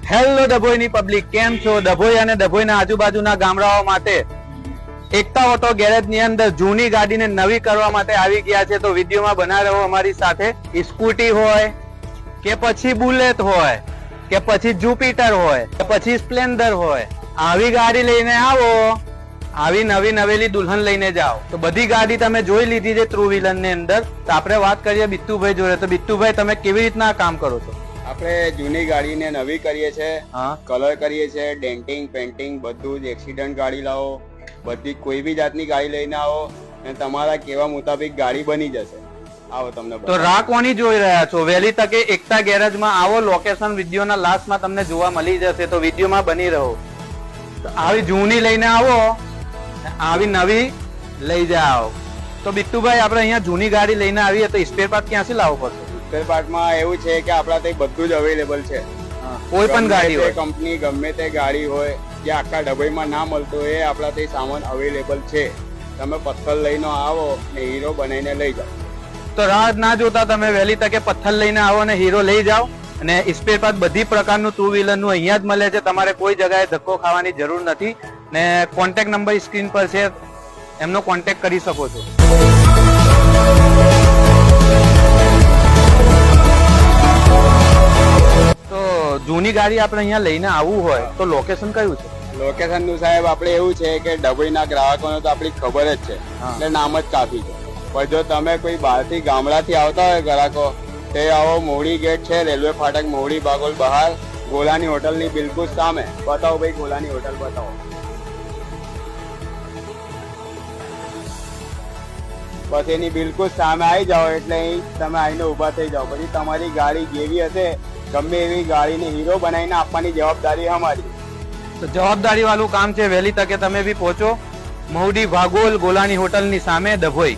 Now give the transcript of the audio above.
Hello ડભોઈની public, કેમ છો? ડભોઈ અને ડભોઈના આજુબાજુના ગામડાઓ માટે એકતા ઓટો ગેરેજ ની અંદર જૂની ગાડીને નવી કરવા માટે આવી ગયા છે. તો વિડીયોમાં બના રહો અમારી સાથે. સ્કૂટી હોય કે પછી બુલેટ હોય કે પછી જુપિટર હોય કે પછી સ્પ્લેન્ડર હોય, આવી ગાડી લઈને આવો, આવી નવી નવેલી દુલ્હન લઈને જાઓ. તો બધી ગાડી તમે જોઈ લીધી છે ટુ વ્હીલર ની અંદર. તો આપણે વાત કરીએ બિટ્ટુભાઈ જોડે. તો બિટ્ટુભાઈ, તમે કેવી રીતના કામ કરો છો? આપણે જૂની ગાડીને નવી કરીએ છીએ, હા, કલર કરીએ છીએ, ડેન્ટિંગ પેન્ટિંગ બધું જ. એક્સિડન્ટ ગાડી લાવો, બધી કોઈ બી જાતની ગાડી લઈને આવો અને તમારા કેવા મુતાબિક ગાડી બની જશે. આવો તમને તો રાહ કોની જોઈ રહ્યા છો? વહેલી તકે એકતા ગેરેજમાં આવો. લોકેશન વિડીયોના લાસ્ટમાં તમને જોવા મળી જશે, તો વિડીયોમાં બની રહો. તો આવી જૂની લઈને આવો, આવી નવી લઈ જાઓ. તો બિટ્ટુભાઈ, આપણે અહીંયા જૂની ગાડી લઈને આવીએ તો સ્પેર પાર્ટ ક્યાંથી લાવવો પડશે? સ્પેર પાર્ટમાં એવું છે કે આપણા ત્યાં બધું જ અવેલેબલ છે. કોઈ પણ ગાડી હોય, કંપની ગમે તે ગાડી હોય, જે આખા ડભોઈમાં ના મળતો એ આપણા ત્યાં સામાન અવેલેબલ છે. તમે પથ્થર લઈને આવો ને હીરો બનાવીને લઈ જાઓ. તો રાહ ના જોતા તમે વહેલી તકે પથ્થર લઈને આવો અને હીરો લઈ જાઓ. અને સ્પેર પાર્ટ બધી પ્રકારનું ટુ વ્હીલર નું અહીંયા જ મળે છે. તમારે કોઈ જગ્યાએ ધક્કો ખાવાની જરૂર નથી. ને કોન્ટેક્ટ નંબર સ્ક્રીન પર છે, એમનો કોન્ટેક્ટ કરી શકો છો. તો જૂની ગાડી આપણે અહીંયા લઈને આવવું હોય તો લોકેશન કયું છે? લોકેશન નું સાહેબ આપણે એવું છે કે ડભોઈના ગ્રાહકોને તો આપણી ખબર જ છે, એટલે નામ જ કાફી છે. પણ જો તમે કોઈ બહારથી ગામડાથી આવતા હોય ગ્રાહકો, તે આવો. મોડી ગેટ છે, રેલવે ફાટક મોડી બાગોલ બહાર, ગોલાની હોટલની બિલકુલ સામે. બતાવો ભાઈ, ગોલાની હોટલ બતાવો. બસ એની બિલકુલ સામે આવી જાઓ એટલે અહીં તમે આવીને ઊભા થઈ જાઓ. પછી તમારી ગાડી જેવી હશે, ગમે એવી ગાડીને હીરો બનાવીને આપવાની જવાબદારી અમારી. તો જવાબદારી વાળું કામ છે. વહેલી તકે તમે બી પહોંચો. મહુડી ભાગોલ ગોલાની હોટલની સામે, ડભોઈ.